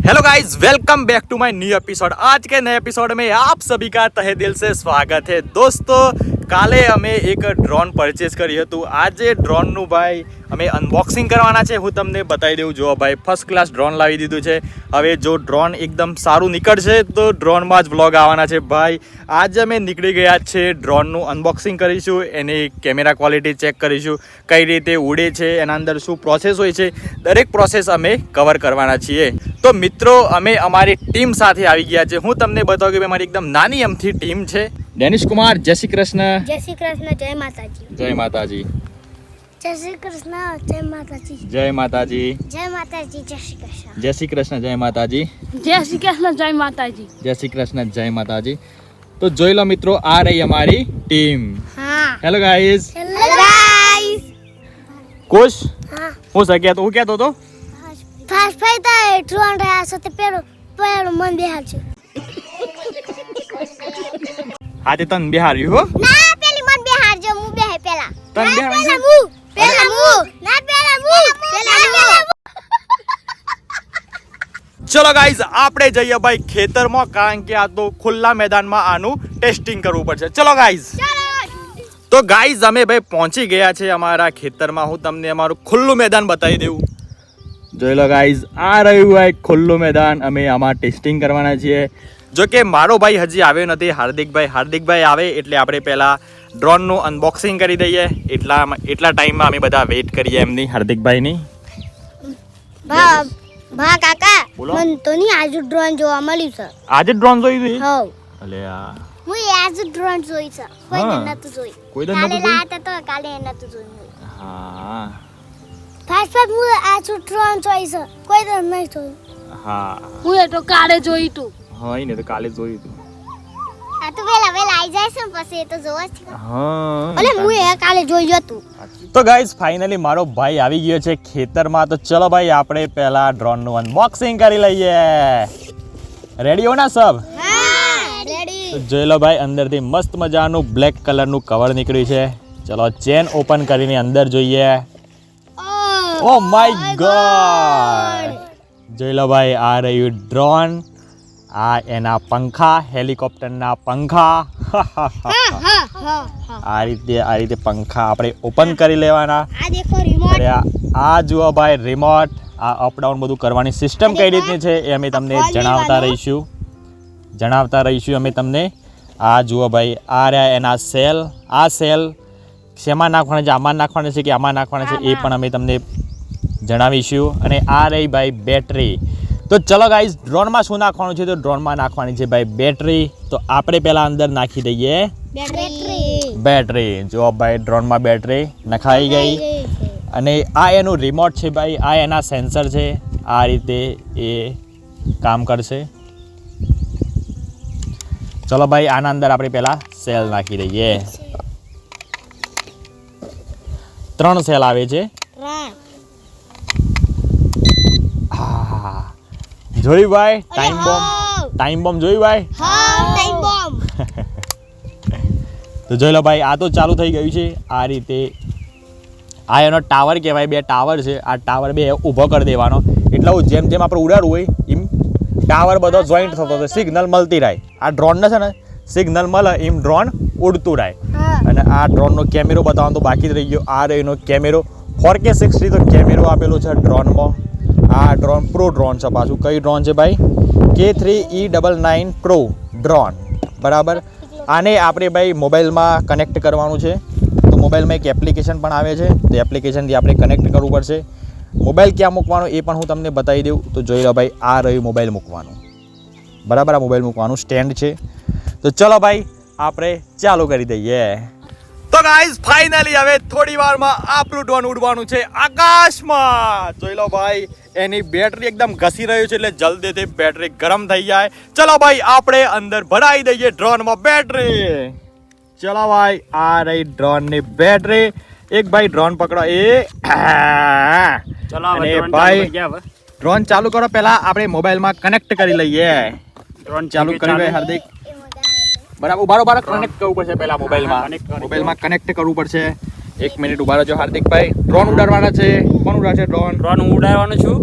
Hello guys, welcome back to my new episode. आज के नए एपिसोड में आप सभी का तहे दिल से स्वागत है। दोस्तों, કાલે અમે એક ડ્રોન પરચેસ કર્યું હતું। આજે ડ્રોનનું ભાઈ અમે અનબોક્સિંગ કરવાના છે। હું તમને બતાવી દઉં। જો ભાઈ ફર્સ્ટ ક્લાસ ડ્રોન લાવી દીધું છે। હવે જો ડ્રોન એકદમ સારું નીકળશે તો ડ્રોનમાં જ વ્લોગ આવવાના છે ભાઈ। આજે અમે નીકળી ગયા છે, ડ્રોનનું અનબોક્સિંગ કરીશું, એની કેમેરા ક્વોલિટી ચેક કરીશું, કઈ રીતે ઉડે છે, એના અંદર શું પ્રોસેસ હોય છે, દરેક પ્રોસેસ અમે કવર કરવાના છીએ। તો મિત્રો, અમે અમારી ટીમ સાથે આવી ગયા છે। હું તમને બતાવું કે અમારી એકદમ નાની અમથી ટીમ છે। ડેનિશ કુમાર, જય શ્રી કૃષ્ણ। જય શ્રી કૃષ્ણ, જય માતાજી। જય માતાજી। જય શ્રી કૃષ્ણ, જય માતાજી। જય માતાજી। જય માતાજી, જય શ્રી કૃષ્ણ। જય શ્રી કૃષ્ણ, જય માતાજી। જય શ્રી કૃષ્ણ, જય માતાજી। જય શ્રી કૃષ્ણ, જય માતાજી। તો જોઈ લો મિત્રો, આ રહી અમારી ટીમ। હા, હેલો ગાઈઝ। Hello guys. ખુશ હા, હું શક્યા તો હું કહેતો તો ફાસ્ટ ફાઈતા ડ્રોન રહ્યા છો તે પેલો મન બેહાર છે। આજે તન બિહાર્યું હો ના, પેલી મન બેહાર જો, હું બેહે પેલા। તન બિહાર પેલા હું ના, પેલા હું। ચલો ગાઈઝ, આપણે જઈએ ભાઈ ખેતરમાં, કારણ કે આ તો ખુલ્લા મેદાનમાં આનું ટેસ્ટિંગ કરવું પડશે। ચલો ગાઈઝ। તો ગાઈઝ, અમે ભાઈ પહોંચી ગયા છે અમારા ખેતરમાં। હું તમને અમારું ખુલ્લું મેદાન બતાવી દઉં। જોઈ લો ગાઈઝ, આ રહ્યું ભાઈ ખુલ્લું મેદાન। અમે આમાં ટેસ્ટિંગ કરવાના છીએ। જો કે મારો ભાઈ હજી આવ્યો નથી, હાર્દિકભાઈ આવે એટલે આપણે પહેલાં ડ્રોનનું અનબોક્સિંગ કરી દઈએ। એટલા ટાઈમમાં અમે બધા વેઇટ કરીએ એમની, હાર્દિકભાઈની। ભા કાકા, બોલો। મન તો ની આજુ ડ્રોન જોવા મળ્યું છે। આજે ડ્રોન જોઈ હતી? હઉ, અલે આ હું આજુ ડ્રોન જોઈ છે, કોઈ હા। નતું જોઈ। કોઈ દર કાલે નતું જોયું? લાતા તો કાલે નતું જોયું। હા ફાસ્ટ ફાસ્ટ હું આજુ ડ્રોન જોઈ છે, કોઈ દર નહીં જોયું। હા હું એ તો કાલે જોઈ તું। હા, ને તો કાલે જોયું હતું। આ તો વેલા આવી જાય છે ને પછી એ તો જોવા જ છે। હા, અલે હું એ કાલે જોઈ હતું। તો ગાઈઝ, ફાઇનલી મારો ભાઈ આવી ગયો છે ખેતરમાં। તો ચલો ભાઈ, આપણે પહેલા ડ્રોનનું અનબોક્સિંગ કરી લઈએ। રેડી હો ના સબ? હા, રેડી। તો જોઈ લો ભાઈ, અંદરથી મસ્ત મજાનું બ્લેક કલરનું કવર નીકળ્યું છે। ચલો ચેન ઓપન કરીને અંદર જોઈએ। Oh my God! જોઈ લો ભાઈ, આ રહ્યું ડ્રોન, આ એના પંખા, હેલિકોપ્ટરના પંખા। આ રીતે પંખા આપણે ઓપન કરી લેવાના। આ દેખો રિમોટ। અરે આ જુઓ ભાઈ રિમોટ, આ અપ ડાઉન બધું કરવાની સિસ્ટમ કઈ રીતની છે એ અમે તમને જણાવતા રહીશું અમે તમને। આ જુઓ ભાઈ, આ રહ્યા એના સેલ। આ સેલ શેમાં નાખવાના છે, આમાં નાખવાના છે કે આમાં નાખવાના છે એ પણ અમે તમને જણાવીશું। અને આ રહી ભાઈ બેટરી। તો ચલો ગાઈઝ, ડ્રોનમાં શું નાખવાનું છે? તો ડ્રોનમાં નાખવાની છે ભાઈ બેટરી। તો આપણે પહેલા અંદર નાખી દઈએ બેટરી। જો ભાઈ, ડ્રોનમાં બેટરી નખાઈ ગઈ। અને આ એનું રિમોટ છે ભાઈ, આ એના સેન્સર છે। આ રીતે એ કામ કરશે। ચલો ભાઈ, આના અંદર આપણે પહેલાં સેલ નાખી દઈએ। 3 સેલ આવે છે। હા, જોયું ભાઈ? ટાઈમ બોમ્બ જોયું ભાઈ? તો જોઈ લો ભાઈ, આ તો ચાલુ થઈ ગયું છે। આ રીતે આ એનો ટાવર કહેવાય, 2 ટાવર છે। આ ટાવર 2 ઊભો કરી દેવાનો, એટલે જેમ જેમ આપણે ઉડાડવું હોય એમ ટાવર બધો જોઈન્ટ થતો હતો, સિગ્નલ મળતી રહે। આ ડ્રોનને છે ને સિગ્નલ મળે એમ ડ્રોન ઉડતું રહે। અને આ ડ્રોનનો કેમેરો બતાવવાનો તો બાકી જ રહી ગયો। આ રહ્યો એનો કેમેરો, 4K 60 તો કેમેરો આપેલો છે ડ્રોનમાં। આ ડ્રોન પ્રો ડ્રોન છે પાછું। કઈ ડ્રોન છે ભાઈ? K3E99 પ્રો ડ્રોન, બરાબર। આને આપણે ભાઈ મોબાઈલમાં કનેક્ટ કરવાનું છે। તો મોબાઈલમાં એક એપ્લિકેશન પણ આવે છે, તો એપ્લિકેશનથી આપણે કનેક્ટ કરવું પડશે। મોબાઈલ ક્યાં મૂકવાનો એ પણ હું તમને બતાવી દઉં। તો જોઈ લો ભાઈ, આ રહ્યું મોબાઈલ મૂકવાનું, બરાબર। આ મોબાઈલ મૂકવાનું સ્ટેન્ડ છે। તો ચલો ભાઈ, આપણે ચાલુ કરી દઈએ। તો ગાઈઝ, ફાઇનલી હવે થોડી વારમાં આપણું ડ્રોન ઉડવાનું છે આકાશમાં। જોઈ લો ભાઈ, એની બેટરી એકદમ ઘસી રહ્યું છે, એટલે જલ્દીથી બેટરી ગરમ થઈ જાય। ચલો ભાઈ, આપણે અંદર ભરાઈ દઈએ ડ્રોનમાં બેટરી। ચલો ભાઈ, આ રહી ડ્રોનની બેટરી। એક ભાઈ ડ્રોન પકડો। અને ભાઈ ડ્રોન ચાલુ કરો, પહેલા આપણે મોબાઈલમાં કનેક્ટ કરી લઈએ। ડ્રોન ચાલુ કરી ભાઈ હાર્દિક, બરાબર। ઉભારો કનેક્ટ કરવું પડશે પહેલા મોબાઈલમાં કનેક્ટ કરવું પડશે। 1 મિનિટ ઉભા રહેજો હાર્દિકભાઈ। ડ્રોન ઉડાડવાના છે। કોણ ઉડાડશે ડ્રોન? ડ્રોન હું ઉડાડવાનો છું।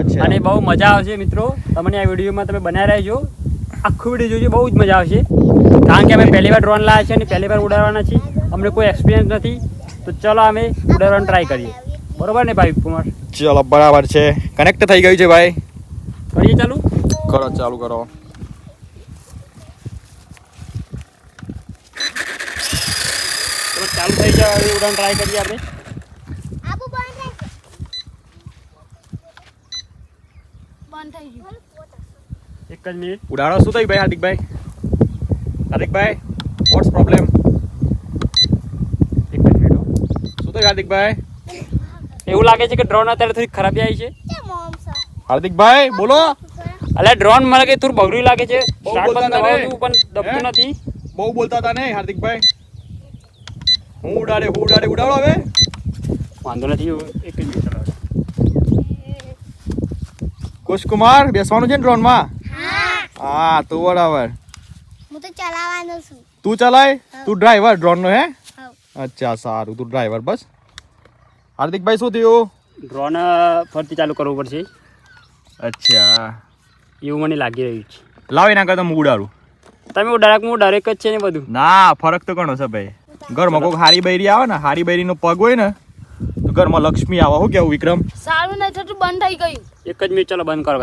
અચ્છા. અને બહુ મજા આવશે મિત્રો. તમને આ વિડીયોમાં તમે બનાવી રહેજો, આખું વિડીયો જોજો, બહુ જ મજા આવશે. કારણ કે અમે પહેલી વાર ડ્રોન લાવ્યા છે અને પહેલી વાર ઉડાડવાના છીએ. અમને કોઈ એક્સપિરિયન્સ નથી, તો ચલો અમે ઉડાડવાનું ટ્રાય કરીએ. બરોબર ને ભાઈ કુમાર? ચલો બરાબર છે. કનેક્ટ થઈ ગયું છે ભાઈ. કરીએ ચાલુ. કરો ચાલુ કરો. ચલો ચાલુ થઈ જાય, હવે ઉડાન ટ્રાય કરીએ આપણે. આબુ બંધ રાખો. બંધ થઈ ગયું. એક જ મિનિટ. ઉડાડો. શું થયું ભાઈ હાર્દિકભાઈ? હાર્દિકભાઈ વોટ્સ પ્રોબ્લેમ? એક જ મિનિટ હો. શું થયું હાર્દિકભાઈ? એવું લાગે છે કે ડ્રોન અત્યારે થોડી ખરાબી આવી છે. તે મોમ સા. હાર્દિકભાઈ બોલો. અલ્યા ડ્રોન મને કે થોડું બગડ્યું લાગે છે. બહુ સ્ટાર્ટ બોલતા બંધ હતા દબાવું છું પણ દબતું હે? નથી. બહુ બોલતા હતા નહીં હાર્દિકભાઈ. હું ઉડાડો હવે. વાંધો નથી. એક જ મિનિટ ચલાવો. કુશકુમાર બેસવાનું છે ને ડ્રોનમાં? હા તો બરાબર. હું તો ચલાવવાનો છું. તું ચલાય? તું ડ્રાઈવર ડ્રોન નો હે? હા. અચ્છા સારું, તું ડ્રાઈવર બસ. હાર્દિકભાઈ શું થયું? ડ્રોન ફરતી ચાલુ કરવું પડશે અચ્છા એવું મને લાગી રહ્યું છે. લાવ એના કરતા હું ઉડાડું. તમે ડાયરેક્ટ હું ડાયરેક્ટ જ છે ને બધું. ના ફરક તો ઘણો છે ભાઈ. ઘરમાં કોઈક હારી બૈરી આવે ને, હારી બૈરીનો પગ હોય ને તો ઘરમાં લક્ષ્મી આવે. શું કેવું વિક્રમ? સારું નહીં થતું, બંધ થઈ ગયું. એક જ મિનિટ ચાલો બંધ કરો.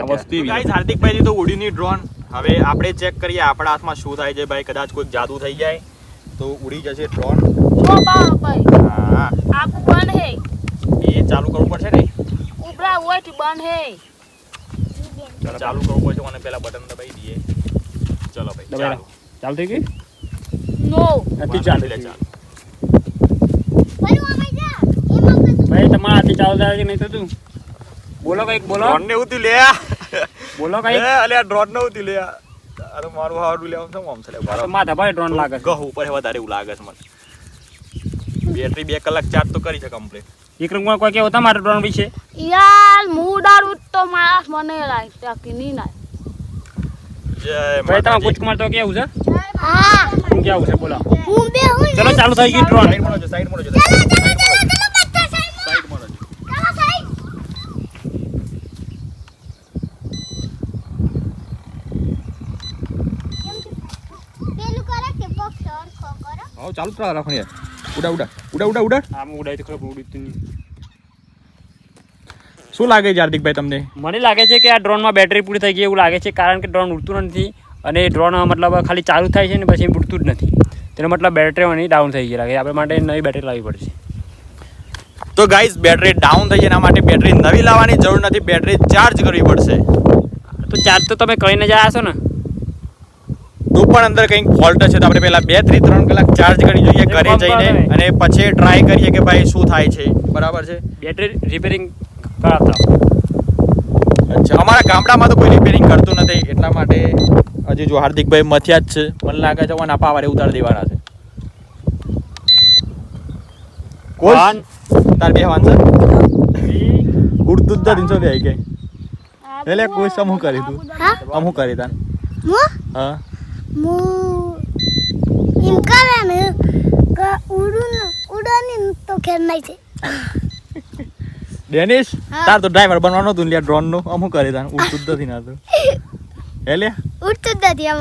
ગાઈસ હાર્દિકભાઈ તો ઉડી ની ડ્રોન. હવે આપણે ચેક કરીએ આપણા હાથમાં શું થાય છે ભાઈ. કદાચ કોઈ જાદુ થઈ જાય તો ઉડી જશે ડ્રોન. જો ભાઈ હા આખું બંધ હે. એ ચાલુ કરવું પડશે ને. ઉપરા હોય થી બંધ હે. ચાલો ચાલુ કરવું પડશે અને પેલા બટન દબાઈ દઈએ. ચલો ભાઈ ચાલુ. ચાલુ થઈ ગઈ? નો નથી ચાલુ. ચાલુ. બોલો અમે જા. એમાં કશું ભાઈ તમારા હાથથી ચાલુ થાય કે નહીં થતું? બોલો કંઈક બોલો. ડ્રોન ને ઉતી લે. બોલો કંઈક. અલ્યા ડ્રોન ને ઉતી લે. આ તો મારું હારું લેવાનું છે આમ છે લે. તો માથા ભાઈ ડ્રોન લાગે છે. ગહ ઉપર વધારે એવું લાગે છે મને. બેટરી 2 કલાક ચાર્જ તો કરી છે કમ્પ્લીટ. વિક્રમ કુમાર કોઈ કેવું તમારા ડ્રોન વિશે? યાર હું ઉડાડું તો મારા મને લાય તાકી નહીં લાય. જય ભાઈ તમે માતાજી. કુમાર તો કેવું છે? હા. શું કેવું છે બોલો? હું બે હું. ચલો ચાલુ થઈ ગઈ ડ્રોન. સાઈડ માં જો. ચલો બધા સાઈડ. સાઈડ માં જો. ચલો સાઈડ. પેલું કરે કે બોક્સ સરખો કરો. હા ચાલુ જ રાખો ને યાર. ઉડા. આમ ઉડાય તો ખબર ઉડીતું નહીં. શું લાગે છે હાર્દિકભાઈ તમને? મને લાગે છે કે આ ડ્રોનમાં બેટરી પૂરી થઈ ગઈ એવું લાગે છે. કારણ કે ડ્રોન ઉડતું નથી અને ડ્રોન મતલબ ખાલી ચાલુ થાય છે ને પછી ઉડતું જ નથી. તેનો મતલબ બેટરી એની ડાઉન થઈ ગઈ લાગે. આપણે માટે નવી બેટરી લાવવી પડશે. તો ગાઈસ બેટરી ડાઉન થઈ છે, એના માટે બેટરી નવી લાવવાની જરૂર નથી, બેટરી ચાર્જ કરવી પડશે. તો ચાર્જ તો તમે કરીને જ આવ્યા છો ને? તો પણ અંદર કંઈક ફોલ્ટ છે, તો આપણે પહેલા 2 થી 3 કલાક ચાર્જ કરી જોઈએ ઘરે જઈને અને પછી ટ્રાય કરીએ કે ભાઈ શું થાય છે. બરાબર છે. બેટરી રિપેરિંગ કરાવતા. અચ્છા અમારા ગામડામાં તો કોઈ રિપેરિંગ કરતું નથી એટલા માટે હજી જો હાર્દિકભાઈ મથિયા જ છે. મને લાગે છે વન પાવરે ઉતારી દેવાના છે. કોણ તાર બે વાંચે ઉડતું જ નથી બે કે એટલે કોઈ સમૂહ કરી તું અમુક કરી તાન હું હા એમ કરે ને કે ઉડાની તો ખેર નહીં છે. ડેનિશ તાર તો ડ્રાઈવર બનવાનો હતું લે ડ્રોન નું અમુક કરી તાન ઉડતું જ નથી ના તો એટલે ઉડતું જ નથી આમ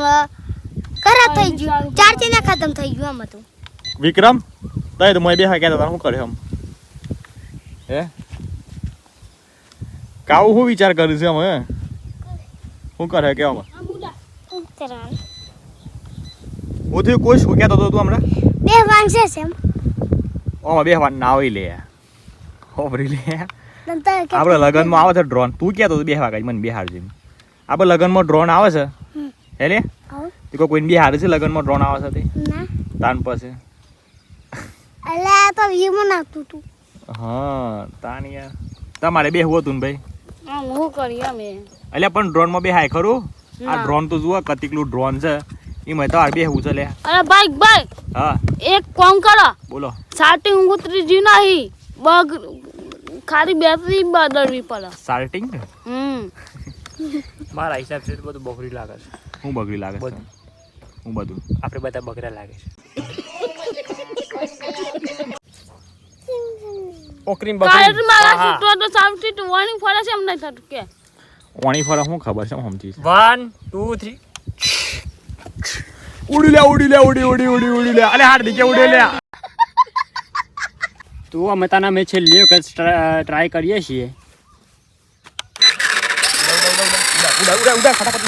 ખરાબ થઈ ગયું ચાર્જ ને ખતમ થઈ ગયું આમ હતું. વિક્રમ તય તો મોય બે હા કહેતા શું કરે આમ હે કાવું શું વિચાર કર્યું છે આમ હે શું કરે કે આમ હું થયું કોઈ શું કહેતો હતો તું હમણાં બે વાંચે છે એમ ઓમાં બે વાર નાવી લે હોબરી લે નંતર કે આપણે લગનમાં આવે છે ડ્રોન તું કહેતો હતો બે વાગે મને બિહાર જેમ આપણે લગનમાં ડ્રોન આવે છે એટલે તે કોઈને બિહાર છે લગનમાં ડ્રોન આવે છે તે ના તાન પાસે અલા તો વીમો નાખતું તું. હા તાન યાર તમારે બેહવું હતું ને ભાઈ હું કરી અમે એટલે પણ ડ્રોનમાં બે હાય ખરું આ ડ્રોન તો જુઓ કતિકલું ડ્રોન છે એમાં તમારે બેહવું છે લે અરે ભાઈ હા એક કામ કરો બોલો સ્ટાર્ટિંગ ઉતરી જી નહીં બગ ખાલી બેટરી બદલવી પડે. સ્ટાર્ટિંગ મારા હિસાબથી તો બધું બગડી લાગે છે. હું બગડી લાગે છે બધું. હું બધું આપણે બધા બગડા લાગે છે. ઓકરીમ કાલે તો મારા હા. સીટો તો સાવતી તો warning ફરે છે એમ નહીં થતું કે ઓણી ફરે શું ખબર છે સમજી 1 2 3 ઉડી લે અલે હાર દીકે ઉડી લે તો અમે તાના મેં છેલ્લી વખત ટ્રાય કરીએ છીએ. ઉડા ફટાફટ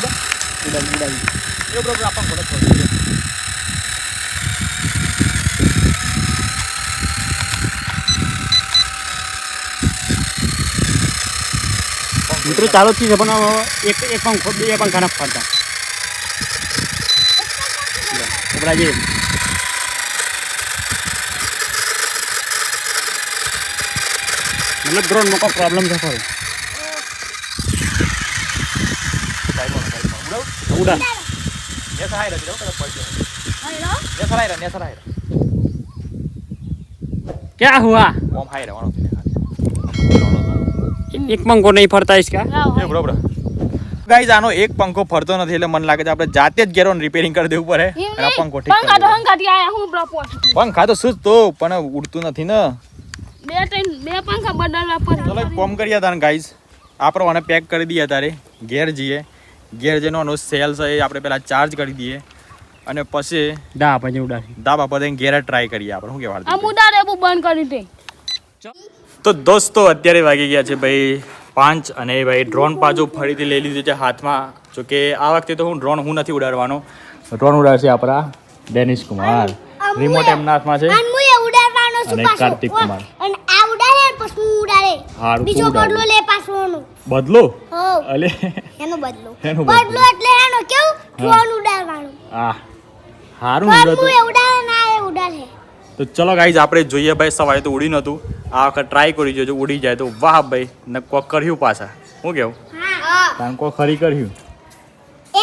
ઉડા એ બરોબર આપણ કોને છોડ મિત્રો ચાલુ થી છે પણ એક પંખો બે પંખા ના ફરતા ઉભરાજી મતલબ ડ્રોન માં કોઈ પ્રોબ્લેમ છે ખરો ઉડા ને સહાય રહી કદા પડજો ને સહાય क्या हुआ ઓમ હાય રહેવાનો એક પંખો નહીં ફરતા इसका એ બરોબર ગાઈઝ આનો એક પંખો ફરતો નથી એટલે મને લાગે છે આપણે જાતે જ ઘેરો રિપેરિંગ કરી દેવું પડે અને પંખો ઠીક પંખા તો કરી હંગાથી આયા હું બ્લોપોટ પંખા તો શું તો પણ ઉડતું નથી ને બે પંખા બદલવા પડે ચલો એક કોમ કરીએ તારે ગાઈઝ આપણે આને પેક કરી દઈએ તારે ઘેર જઈએ ઘેર જઈને આનો સેલ છે એ આપણે પહેલાં ચાર્જ કરી દઈએ અને પછી દા પછી ઉડાડી ધાબા પર જઈને ઘેર ટ્રાય કરીએ આપણે શું કહેવાય આ મુદા રેબુ બંધ કરી દે તો દોસ્તો અત્યારે વાગી ગયા છે ભાઈ 5 અને ભાઈ ડ્રોન પાછું ફરીથી લઈ લીધું છે હાથમાં જો કે આ વખતે તો હું નથી ઉડાડવાનો ડ્રોન ઉડાડશે આપણા ડેનિશ કુમાર રિમોટ એમના હાથમાં છે અને મુએ ઉડાડવાનો છું અને પાછો કાર્તિક કુમાર. અને આ ઉડાડે પછી હું ઉડાડે હારું, તું બીજો ઉડાડ. બદલો લે પાછો એનો બદલો હો અલે એનો બદલો એનો બદલો એટલે એનો કેવું ડ્રોન ઉડાડવાનું આ હારું પણ ઉડાડતો મુએ ઉડાડે ના એ ઉડાડે તો ચલો ગાઈઝ આપણે જોઈએ ભાઈ સવારે તો ઉડી નહોતું આ વખત ટ્રાય કરી જોજો ઉડી જાય તો વાહ ભાઈ ને કોક કર્યું પાછા શું કેવું હા કારણ કોક ખરી કર્યું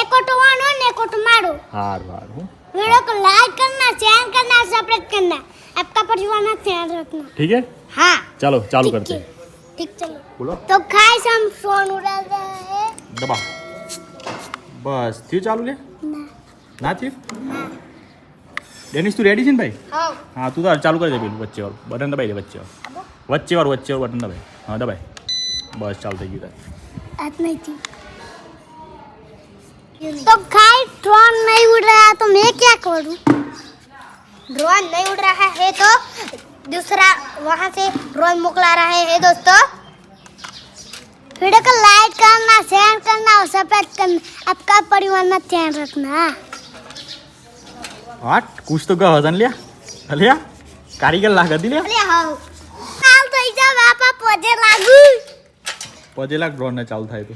एक ऑटो वानो ने एक ऑटो मारो હારું હારું वीडियो को लाइक करना शेयर करना सब्सक्राइब करना आपका परिवार ना ध्यान रखना ઠીક है हाँ ચાલો ચાલુ ठीक કરते है ठीक चलो બોલો तो खाइस हम फोन उड़ा रहे हैं દબા બસ થયું ચાલુ લે ना ના થયું ડેનિશ તું રેડી છે ને ભાઈ हाँ હા તું તાર ચાલુ કરી દે પેલું વચ્ચે વાળું બટન દબાઈ દે વચ્ચે વાળું બટન દબાઈ હા દબાઈ બસ ચાલુ થઈ ગયું તાર आज नहीं थी तो खाइस ड्रोन नहीं उड़ रहा तो मैं क्या करूं ड्रोन नहीं उड़ रहा है तो दूसरा वहां से ड्रोन मोकला रहा है दोस्तों वीडियो को लाइक करना शेयर करना और सब्सक्राइब करना आपका परिवार ना ध्यान रखना હાટ કુછ તો ગયો તને લ્યા અલ્યા કારીગર લાગતી લ્યા અરે હા કાલ તો ઈજા બાપા પોજે લાગુ 5 લાખ ડ્રોન ને ચાલુ થાય તો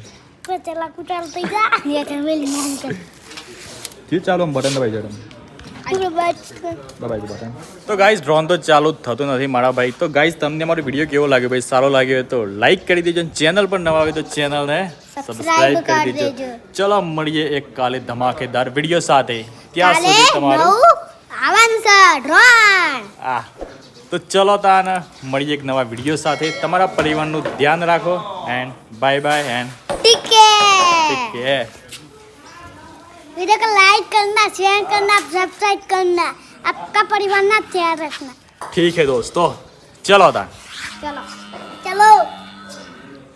પોજે લાગુ ચાલ તો ઈજા ये कर मेरी मम्मी कर થયું ચાલુ આમ બટન દબાઈ જડમ पूरे बात દબાઈ દો બટન તો ગાઈઝ ડ્રોન તો ચાલુ જ થતું નથી મારા ભાઈ તો ગાઈઝ તમને મારો વિડીયો કેવો લાગ્યો ભાઈ સારો લાગ્યો હોય તો લાઈક કરી દેજો અને ચેનલ પર નવા આવે તો ચેનલને સબસ્ક્રાઇબ કરી દેજો ચલો મળીએ એક કાલે ધમાકેદાર વિડીયો સાથે ત્યાં કાલે સુધી તમારું નવું આવવાનું છે ડ્રોન આ તો ચલો તાન મળીએ એક નવા વિડીયો સાથે તમારા પરિવારનું ધ્યાન રાખો એન્ડ બાય બાય એન્ડ ठीक है ટેક કેર वीडियो को लाइक करना शेयर करना सब्सक्राइब करना आपका परिवार ना ध्यान रखना ठीक है दोस्तों चलो तान चलो